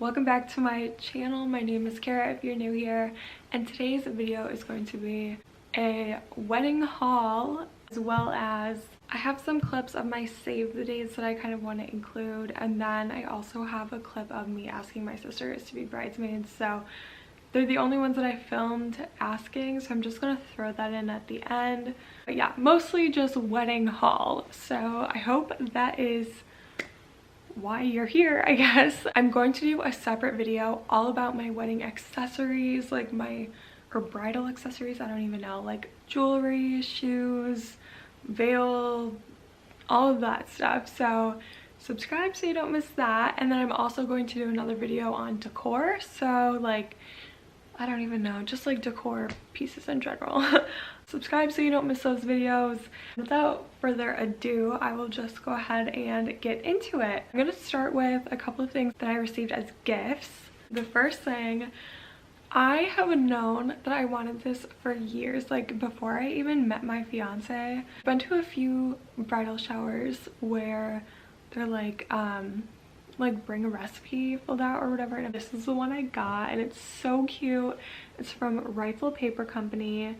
Welcome back to my channel. My name is Cara if you're new here, and today's video is going to be a wedding haul, as well as I have some clips of my save the dates that I kind of want to include, and then I also have a clip of me asking my sisters to be bridesmaids. So they're the only ones that I filmed asking, so I'm just gonna throw that in at the end. But yeah, mostly just wedding haul, so I hope that is why you're here, I guess. I'm going to do a separate video all about my wedding accessories, like or bridal accessories, I don't even know, like jewelry, shoes, veil, all of that stuff. So subscribe so you don't miss that. And then I'm also going to do another video on decor, so like, I don't even know, just like decor pieces in general. Subscribe so you don't miss those videos. Without further ado, I will just go ahead and get into it. I'm gonna start with a couple of things that I received as gifts. The first thing, I have known that I wanted this for years, like before I even met my fiance. I've been to a few bridal showers where they're like bring a recipe filled out or whatever, and this is the one I got, and it's so cute. It's from Rifle Paper Company.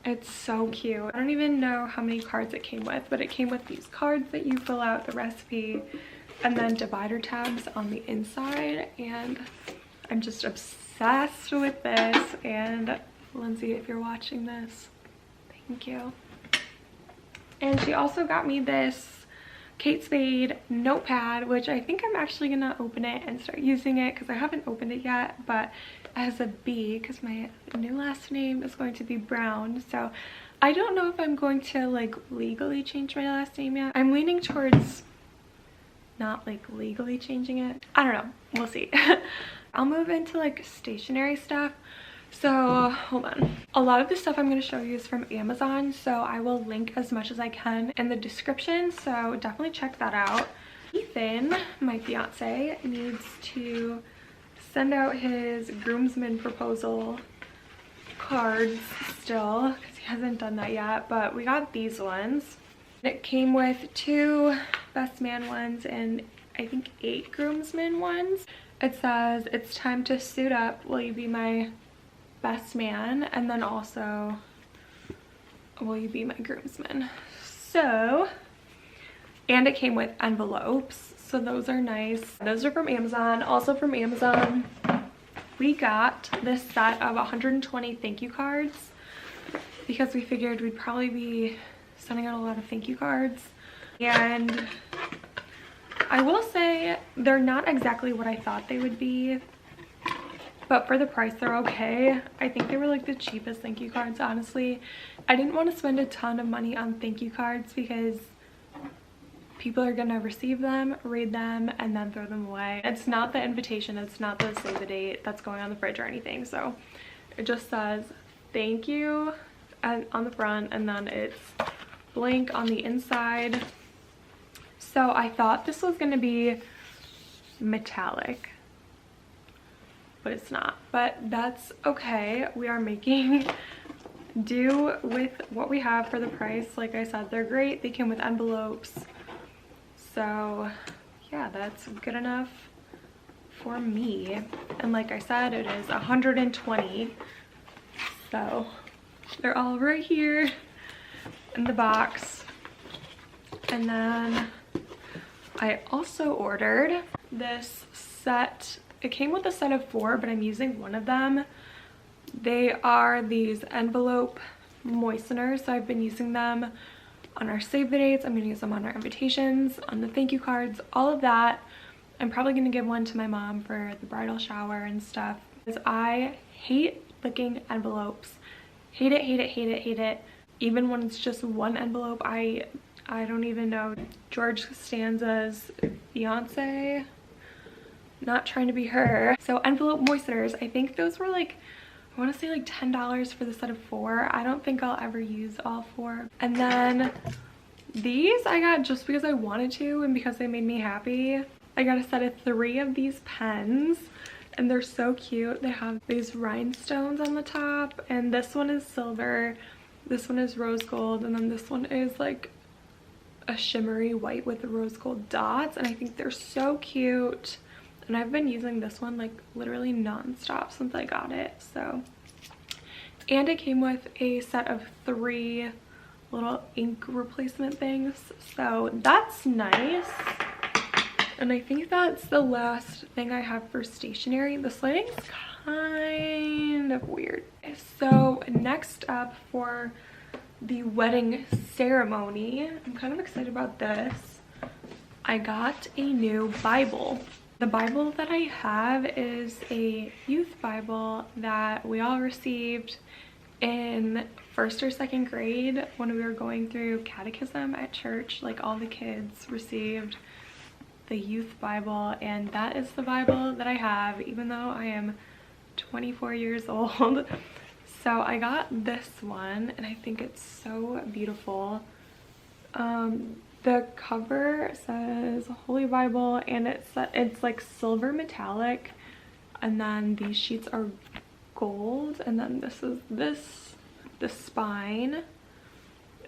It's so cute. I don't even know how many cards it came with, but it came with these cards that you fill out the recipe, and then divider tabs on the inside, and I'm just obsessed with this. And Lindsay, if you're watching this, thank you. And she also got me this Kate Spade notepad, which I think I'm actually gonna open it and start using it because I haven't opened it yet, but it has a B because my new last name is going to be Brown. So I don't know if I'm going to like legally change my last name yet. I'm leaning towards not like legally changing it. I don't know, we'll see. I'll move into like stationery stuff. So hold on. A lot of the stuff I'm going to show you is from Amazon, so I will link as much as I can in the description, so definitely check that out. Ethan, my fiance, needs to send out his groomsmen proposal cards still because he hasn't done that yet, but we got these ones. It came with 2 best man ones and I think 8 groomsmen ones. It says, "It's time to suit up. Will you be my best man? And then also, will you be my groomsman?" So, and it came with envelopes, so those are nice. Those are from Amazon. Also from Amazon, we got this set of 120 thank you cards because we figured we'd probably be sending out a lot of thank you cards. And I will say they're not exactly what I thought they would be, but for the price they're okay. I think they were like the cheapest thank you cards, honestly. I didn't want to spend a ton of money on thank you cards because people are gonna receive them, read them, and then throw them away. It's not the invitation, it's not the save the date that's going on the fridge or anything. So it just says thank you on the front, and then it's blank on the inside. So I thought this was gonna be metallic, but it's not. But that's okay. We are making do with what we have for the price. Like I said, they're great. They came with envelopes. So yeah, that's good enough for me. And like I said, it is 120. So they're all right here in the box. And then I also ordered this set. It came with a set of 4, but I'm using one of them. They are these envelope moisteners, so I've been using them on our save the dates. I'm going to use them on our invitations, on the thank you cards, all of that. I'm probably going to give one to my mom for the bridal shower and stuff, because I hate licking envelopes. Hate it, hate it, hate it, hate it. Even when it's just one envelope. I don't even know. George Costanza's fiance. Not trying to be her. So envelope moisteners, I think those were like, I want to say like $10 for the set of 4. I don't think I'll ever use all 4. And then these I got just because I wanted to and because they made me happy. I got a set of 3 of these pens, and they're so cute. They have these rhinestones on the top, and this one is silver, this one is rose gold, and then this one is like a shimmery white with the rose gold dots, and I think they're so cute. and I've been using this one like literally non-stop since I got it. So, and it came with a set of 3 little ink replacement things, so that's nice. And I think that's the last thing I have for stationery. The lighting's kind of weird. So next up for the wedding ceremony, I'm kind of excited about this. I got a new Bible. The Bible that I have is a youth Bible that we all received in 1st or 2nd grade when we were going through catechism at church. Like, all the kids received the youth Bible, and that is the Bible that I have, even though I am 24 years old. So I got this one, and I think it's so beautiful. The cover says Holy Bible, and it's like silver metallic, and then these sheets are gold, and then this is the spine.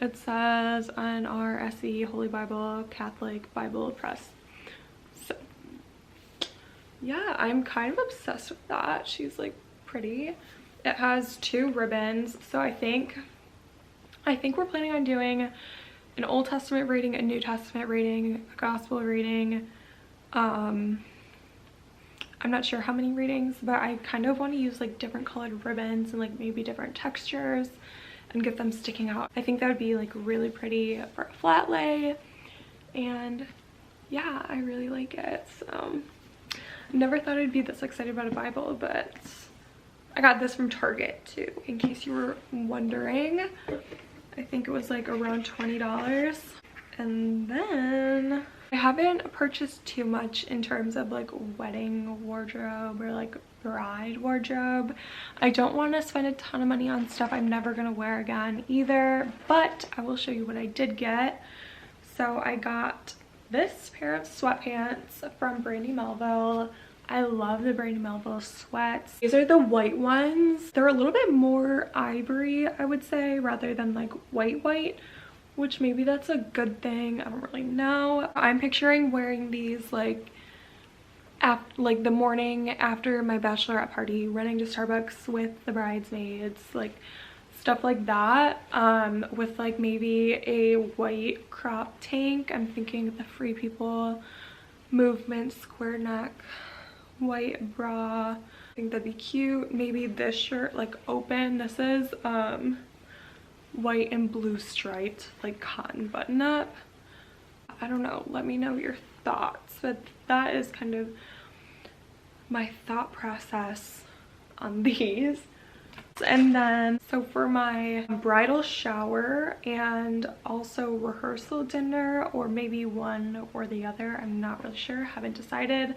It says NRSE Holy Bible Catholic Bible Press. So yeah, I'm kind of obsessed with that. She's like pretty. It has 2 ribbons, so I think we're planning on doing an Old Testament reading, a New Testament reading, a gospel reading. I'm not sure how many readings, but I kind of want to use like different colored ribbons and like maybe different textures and get them sticking out. I think that would be like really pretty for a flat lay, and yeah, I really like it. So never thought I'd be this excited about a Bible, but I got this from Target too, in case you were wondering. I think it was like around $20. And then I haven't purchased too much in terms of like wedding wardrobe or like bride wardrobe. I don't want to spend a ton of money on stuff I'm never gonna wear again either, but I will show you what I did get. So I got this pair of sweatpants from Brandy Melville. I love the Brandy Melville sweats. These are the white ones. They're a little bit more ivory, I would say, rather than like white, which maybe that's a good thing. I don't really know. I'm picturing wearing these like the morning after my bachelorette party, running to Starbucks with the bridesmaids, like stuff like that, with like maybe a white crop tank. I'm thinking the Free People movement square neck white bra. I think that'd be cute. Maybe this shirt like open. This is white and blue striped like cotton button up. I don't know, let me know your thoughts, but that is kind of my thought process on these. And then so for my bridal shower and also rehearsal dinner, or maybe one or the other, I'm not really sure, haven't decided,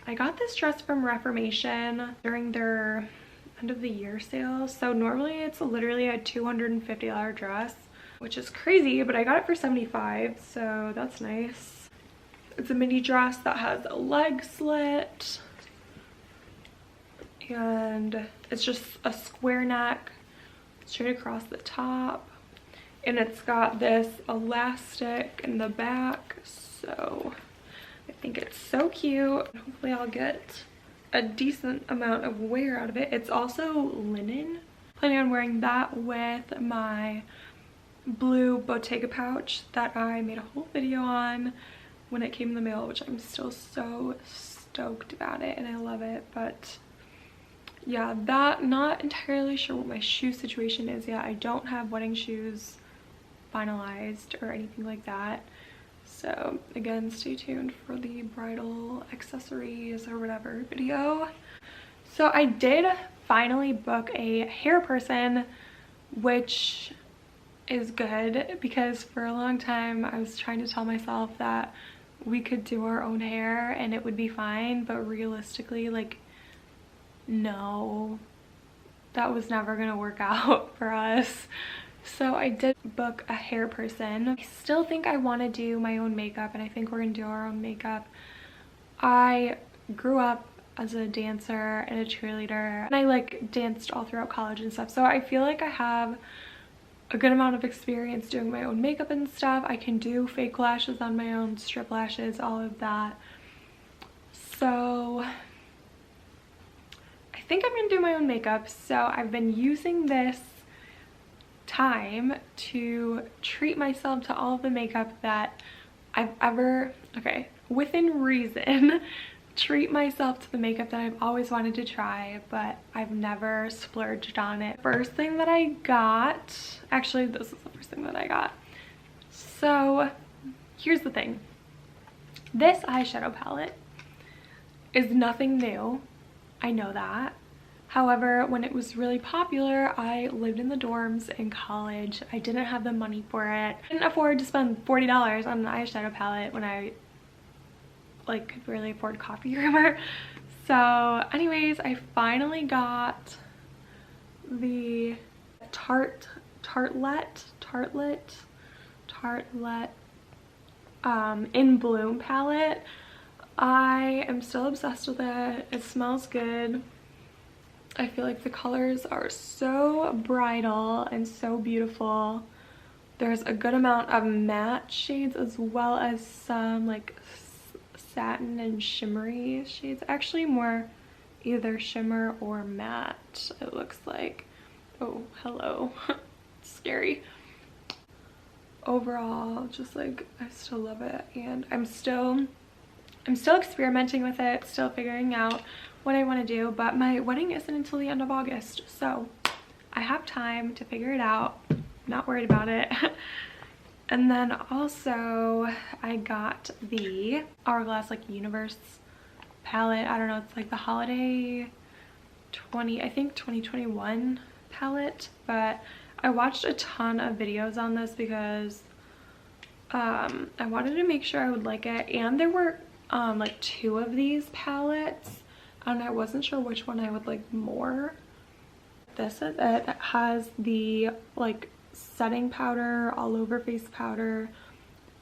I got this dress from Reformation during their end of the year sale. So normally it's literally a $250 dress, which is crazy, but I got it for $75, so that's nice. It's a mini dress that has a leg slit, and it's just a square neck straight across the top, and it's got this elastic in the back, so I think it's so cute. Hopefully I'll get a decent amount of wear out of it. It's also linen. Planning on wearing that with my blue Bottega pouch that I made a whole video on when it came in the mail, which I'm still so stoked about it and I love it. But yeah, that, not entirely sure what my shoe situation is yet. I don't have wedding shoes finalized or anything like that. So again, stay tuned for the bridal accessories or whatever video. So I did finally book a hair person, which is good because for a long time I was trying to tell myself that we could do our own hair and it would be fine, but realistically, like, no, that was never gonna work out for us. So I did book a hair person. I still think I want to do my own makeup, and I think we're gonna do our own makeup. I grew up as a dancer and a cheerleader, and I like danced all throughout college and stuff, so I feel like I have a good amount of experience doing my own makeup and stuff. I can do fake lashes on my own, strip lashes, all of that. So I think I'm gonna do my own makeup. So I've been using this time to treat myself to all of the makeup that I've ever, okay, within reason, treat myself to the makeup that I've always wanted to try, but I've never splurged on it. First thing that I got, actually this is the first thing that I got. So here's the thing. This eyeshadow palette is nothing new. I know that. However, when it was really popular, I lived in the dorms in college. I didn't have the money for it. I didn't afford to spend $40 on an eyeshadow palette when I like could barely afford coffee creamer. So anyways, I finally got the Tartelette in Bloom palette. I am still obsessed with it. It smells good. I feel like the colors are so bridal and so beautiful. There's a good amount of matte shades as well as some like satin and shimmery shades. Actually more either shimmer or matte, it looks like. Oh, hello. Scary. Overall, just like I still love it, and I'm still experimenting with it, still figuring out what I want to do, but my wedding isn't until the end of August, so I have time to figure it out. I'm not worried about it. And then also I got the Hourglass like Universe palette. I don't know, it's like the holiday 2021 palette, but I watched a ton of videos on this because I wanted to make sure I would like it, and there were like 2 of these palettes and I wasn't sure which one I would like more. This is it. It has the like setting powder, all over face powder,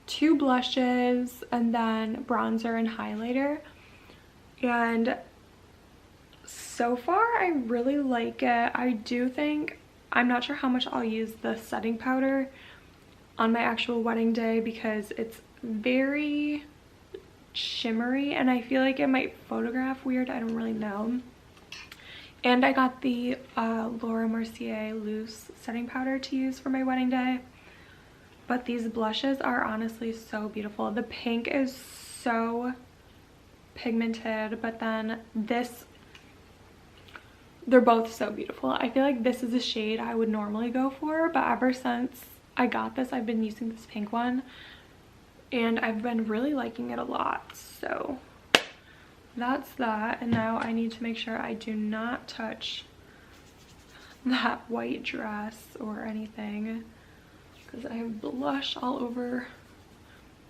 2 blushes, and then bronzer and highlighter. And so far I really like it. I do think, I'm not sure how much I'll use the setting powder on my actual wedding day because it's very shimmery and I feel like it might photograph weird. I don't really know. And I got the Laura Mercier loose setting powder to use for my wedding day. But these blushes are honestly so beautiful. The pink is so pigmented, but then this, they're both so beautiful. I feel like this is a shade I would normally go for, but ever since I got this, I've been using this pink one and I've been really liking it a lot. So that's that. And now I need to make sure I do not touch that white dress or anything because I have blush all over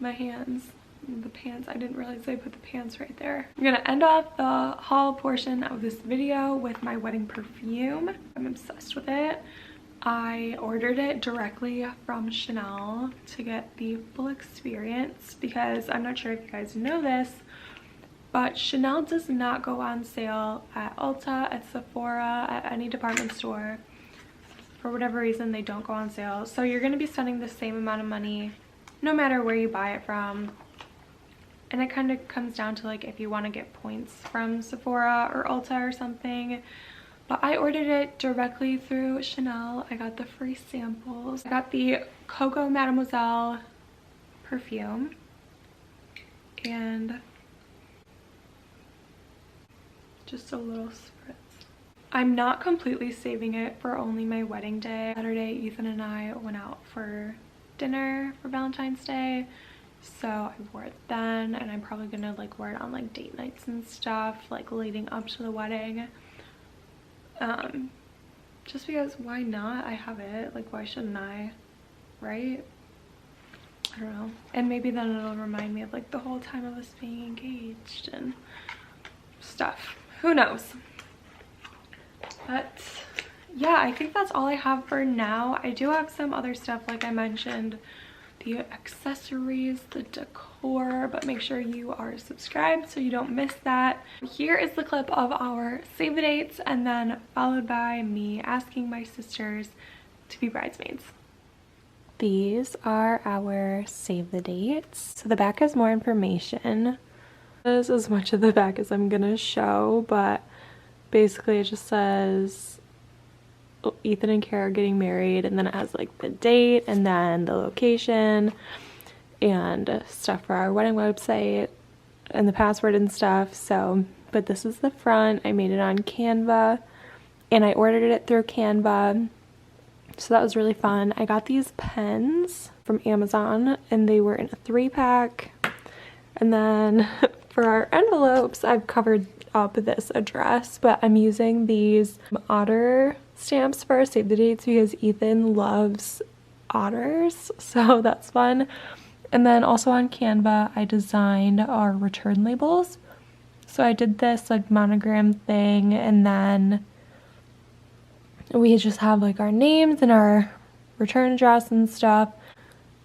my hands. The pants, I didn't realize I put the pants right there. I'm gonna end off the haul portion of this video with my wedding perfume. I'm obsessed with it. I ordered it directly from Chanel to get the full experience because I'm not sure if you guys know this, but Chanel does not go on sale at Ulta, at Sephora, at any department store. For whatever reason, they don't go on sale. So you're going to be spending the same amount of money no matter where you buy it from. And it kind of comes down to like if you want to get points from Sephora or Ulta or something. But I ordered it directly through Chanel. I got the free samples. I got the Coco Mademoiselle perfume. And just a little spritz. I'm not completely saving it for only my wedding day. Saturday, Ethan and I went out for dinner for Valentine's Day. So I wore it then, and I'm probably gonna like wear it on like date nights and stuff, like leading up to the wedding. Just because why not? I have it, like why shouldn't I, right? I don't know. And maybe then it'll remind me of like the whole time of us being engaged and stuff. Who knows? But yeah, I think that's all I have for now. I do have some other stuff like I mentioned, the accessories, the decor, but make sure you are subscribed so you don't miss that. Here is the clip of our save the dates, and then followed by me asking my sisters to be bridesmaids. These are our save the dates. So the back has more information. This is as much of the back as I'm gonna show, but basically it just says Ethan and Cara getting married, and then it has like the date and then the location and stuff for our wedding website and the password and stuff. So, but this is the front. I made it on Canva and I ordered it through Canva, so that was really fun. I got these pens from Amazon and they were in a 3-pack. And then for our envelopes, I've covered up this address, but I'm using these otter stamps for our save the dates because Ethan loves otters, so that's fun. And then also on Canva, I designed our return labels. So I did this like monogram thing, and then we just have like our names and our return address and stuff.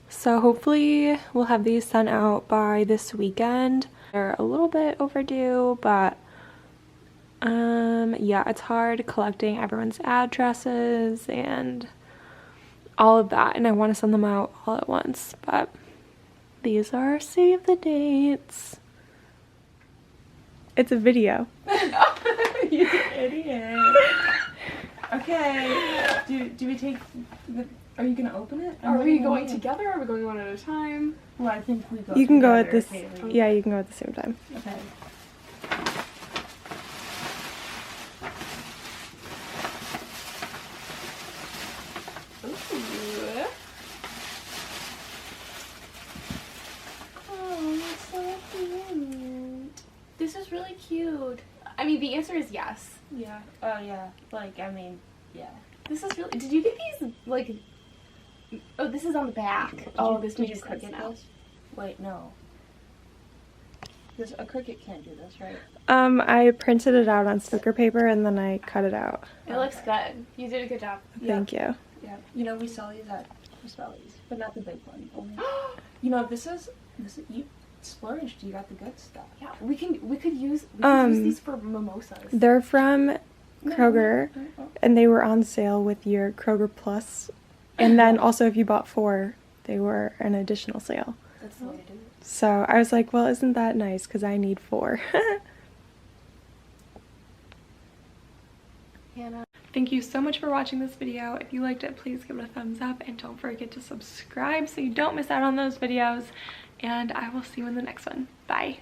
So hopefully we'll have these sent out by this weekend. They're a little bit overdue, but yeah, it's hard collecting everyone's addresses and all of that, and I want to send them out all at once, but these are save the dates. It's a video. You idiot. Okay. Do we take the... Are you gonna open it? Are we going together or are we going one at a time? Well, I think we go You can go at together, this, Kaylee. yeah, you can go at the same time. Okay. Ooh. Oh, that's so cute. This is really cute. I mean, the answer is yes. Yeah. Oh, yeah. Like, I mean, yeah. This is really... Did you get these, like... Oh, this is on the back. This makes sense now. This? Wait, no. A Cricut can't do this, right? I printed it out on sticker paper and then I cut it out. It looks good. You did a good job. Thank you. Yeah. You know, we sell these at Spellies, but not the big one. Only. You know, this is you splurged. You got the good stuff. Yeah, we could use these for mimosas. They're from Kroger and they were on sale with your Kroger Plus. And then also if you bought 4, they were an additional sale. That's the way to do it. So I was like, well, isn't that nice? Because I need 4. Hannah. Thank you so much for watching this video. If you liked it, please give it a thumbs up and don't forget to subscribe so you don't miss out on those videos. And I will see you in the next one. Bye.